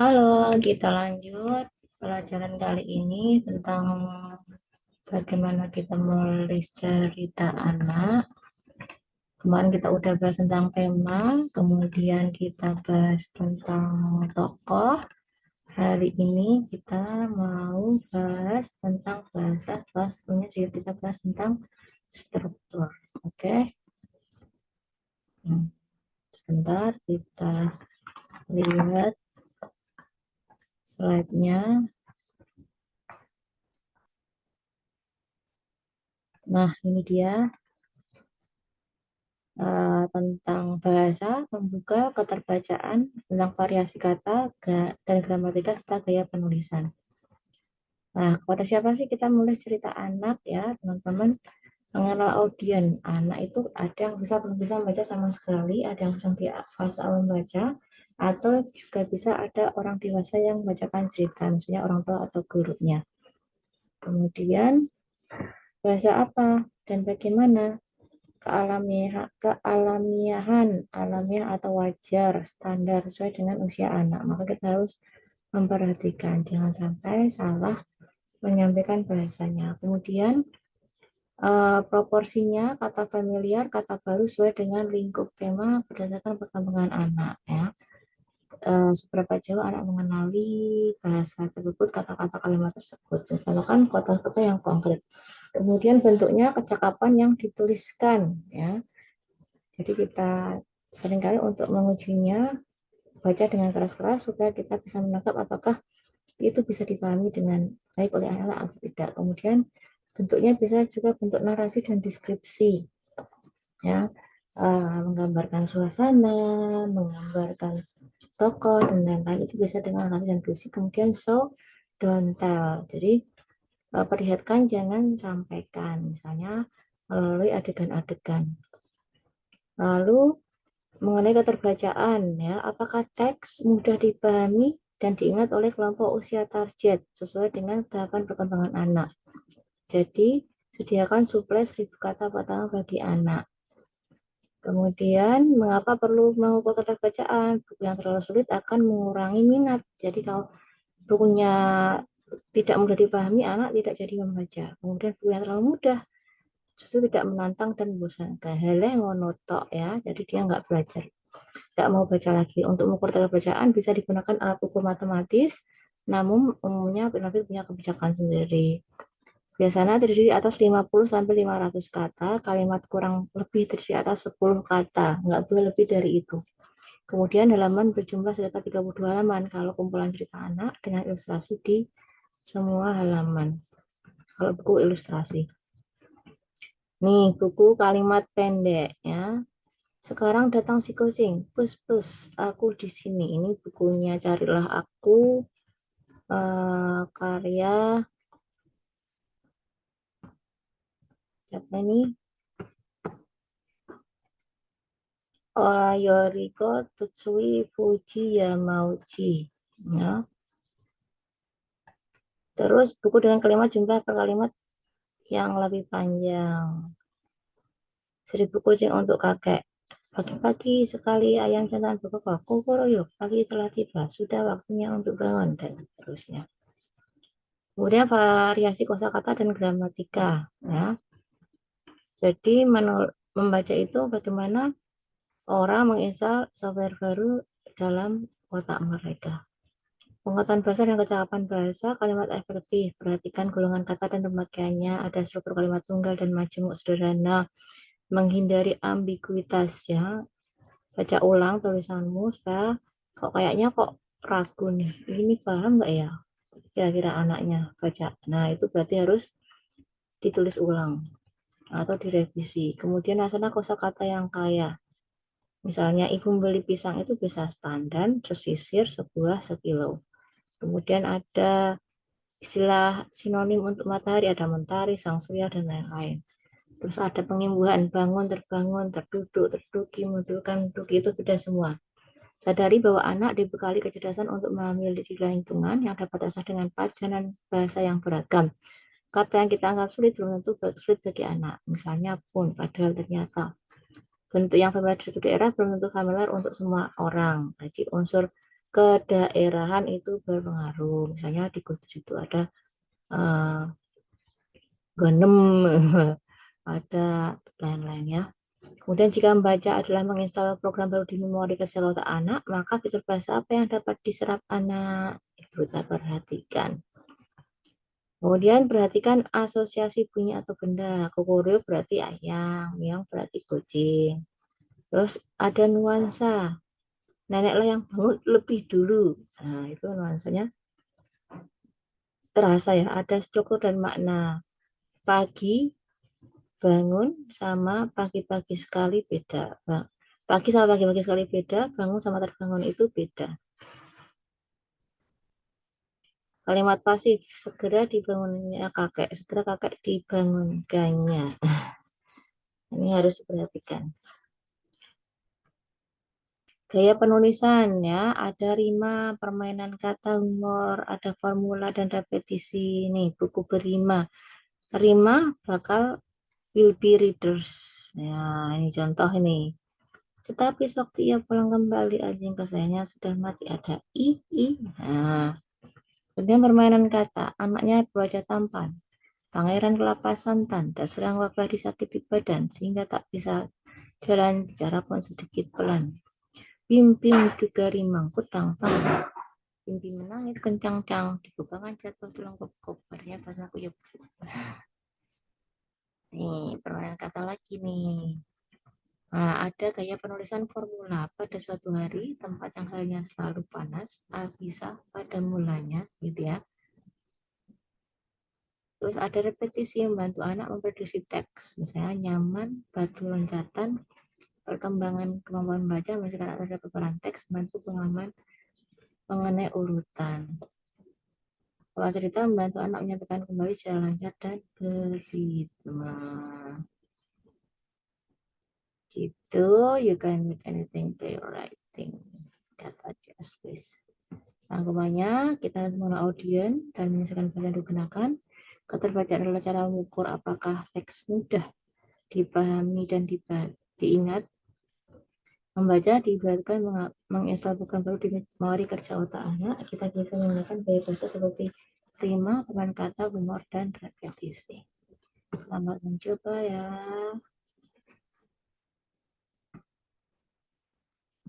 Halo, kita lanjut pelajaran kali ini tentang bagaimana kita menulis cerita anak. Kemarin kita udah bahas tentang tema, kemudian kita bahas tentang tokoh. Hari ini kita mau bahas tentang bahasa, setelah sebelumnya juga kita bahas tentang struktur. Oke. Sebentar kita lihat slide-nya. Nah, ini dia. Tentang bahasa, membuka keterbacaan, tentang variasi kata, dan gramatika, serta gaya penulisan. Nah, kepada siapa sih kita menulis cerita anak ya, teman-teman? Mengenal audien. Anak itu ada yang belum bisa membaca sama sekali, ada yang sedang di fase awal membaca, atau juga bisa ada orang dewasa yang membacakan cerita, misalnya orang tua atau gurunya. Kemudian, bahasa apa dan bagaimana? Kealamiahan, alamiah atau wajar, standar sesuai dengan usia anak. Maka kita harus memperhatikan, jangan sampai salah menyampaikan bahasanya. Kemudian proporsinya, kata familiar, kata baru sesuai dengan lingkup tema berdasarkan perkembangan anak. Ya. Seberapa jauh anak mengenali bahasa tersebut, kata-kata kalimat tersebut. Misalkan kata-kata yang konkret. Kemudian bentuknya kecakapan yang dituliskan. Ya. Jadi kita seringkali untuk mengujinya baca dengan keras-keras supaya kita bisa menangkap apakah itu bisa dipahami dengan baik oleh anak-anak atau tidak. Kemudian bentuknya bisa juga bentuk narasi dan deskripsi, ya, menggambarkan suasana, menggambarkan tokoh dan lain-lain itu bisa dengan narasi dan deskripsi. Kemudian show, don't tell. Jadi perlihatkan, jangan sampaikan, misalnya melalui adegan-adegan. Lalu mengenai keterbacaan, ya, apakah teks mudah dipahami dan diingat oleh kelompok usia target sesuai dengan tahapan perkembangan anak. Jadi, sediakan suplai 1000 kata pertama bagi anak. Kemudian, mengapa perlu mengukur keterbacaan? Buku yang terlalu sulit akan mengurangi minat. Jadi, kalau bukunya tidak mudah dipahami, anak tidak jadi membaca. Kemudian, buku yang terlalu mudah justru tidak menantang dan membosankan. Hele ngonotok, ya, jadi dia nggak belajar, nggak mau baca lagi. Untuk mengukur bacaan bisa digunakan alat ukur matematis, namun umumnya penerbit punya kebijakan sendiri. Biasanya terdiri di atas 50-500 kata, kalimat kurang lebih terdiri di atas 10 kata, nggak boleh lebih dari itu. Kemudian halaman berjumlah sekitar 32 halaman kalau kumpulan cerita anak dengan ilustrasi di semua halaman. Kalau buku ilustrasi. Nih, buku kalimat pendek ya. Sekarang datang si kucing. Pus pus, aku di sini. Ini bukunya Carilah Aku, karya siapa ini? Yoriko Tsutsui Fujiyamauchi. Ya. Terus buku dengan kalimat jumlah per kalimat yang lebih panjang. 1000 kucing untuk kakek. Pagi-pagi sekali ayam jantan berkokok. Kokoroyo, pagi telah tiba. Sudah waktunya untuk bangun dan seterusnya. Kemudian variasi kosakata dan gramatika. Ya. Jadi membaca itu bagaimana orang menginstal software baru dalam otak mereka. Pengetahuan bahasa dan kecakapan bahasa, kalimat efektif. Perhatikan golongan kata dan pemakaiannya, ada struktur kalimat tunggal dan majemuk sederhana. Menghindari ambiguitas ya. Baca ulang tulisanmu supaya kok kayaknya kok ragu nih. Ini paham nggak ya? Kira-kira anaknya baca. Nah, itu berarti harus ditulis ulang atau direvisi. Kemudian asana kosakata yang kaya. Misalnya ibu beli pisang itu bisa standar, sesisir, sebuah, sekilo. Kemudian ada istilah sinonim untuk matahari, ada mentari, sang surya, dan lain-lain. Terus ada pengimbuhan, bangun, terbangun, terduduk, terduki, mendudukkan, menduduki, itu beda semua. Sadari bahwa anak dibekali kecerdasan untuk memahami lingkungan yang dapat terasa dengan pajanan bahasa yang beragam. Kata yang kita anggap sulit belum tentu sulit bagi anak. Misalnya pun, padahal ternyata. Bentuk yang familiar di suatu daerah belum tentu familiar untuk semua orang. Jadi unsur kedaerahan itu berpengaruh. Misalnya di Kudus itu ada Ganem, ada lain-lain ya. Kemudian jika membaca adalah menginstal program baru di memori kerja otak anak, maka fitur bahasa apa yang dapat diserap anak? Itu kita perhatikan. Kemudian perhatikan asosiasi bunyi atau benda. Kokoryo berarti ayam, miang berarti kucing. Terus ada nuansa. Neneklah yang bangun lebih dulu. Nah, itu nuansanya terasa ya. Ada struktur dan makna. Pagi, bangun sama pagi-pagi sekali beda. Pagi sama pagi-pagi sekali beda, bangun sama terbangun itu beda. Kalimat pasif, segera dibangunnya kakek, segera kakek dibangunkannya. Ini harus diperhatikan. Gaya penulisan ya, ada rima, permainan kata, humor, ada formula dan repetisi. Nih, buku berima. Rima bakal will be readers. Nah, ini contoh ini. Tetapi sewaktu ia pulang kembali, anjing kesayangannya sudah mati. Ada i. Nah, kemudian permainan kata, anaknya berwajah tampan. Pangeran kelapa santan, terserang wabah disakiti badan, sehingga tak bisa jalan bicara pun sedikit pelan. Bim juga rimang, kutang tang. Bim menangis kencang-cang, dikubangan jatuh tulang kop barunya bahasa kuyup. Nih, permainan kata lagi nih. Nah, ada gaya penulisan formula. Pada suatu hari, tempat yang halnya selalu panas, bisa pada mulanya, gitu ya. Terus ada repetisi yang membantu anak memproduksi teks. Misalnya nyaman, batu loncatan, perkembangan kemampuan baca, misalkan ada paparan teks, membantu pengalaman mengenai urutan. Kalau cerita membantu anak menyampaikan kembali secara lancar dan beritma. Gitu, you can make anything to your writing. Kata justice. Rangkumannya, kita mengenal audien dan menyelesaikan bacaan digunakan. Keterbacaan adalah cara mengukur apakah teks mudah dipahami dan diingat. Membaca diibaratkan menginstal program baru di memori kerja otak anak. Kita bisa menggunakan gaya bahasa seperti rima, teman kata, humor, dan repetisi. Selamat mencoba ya.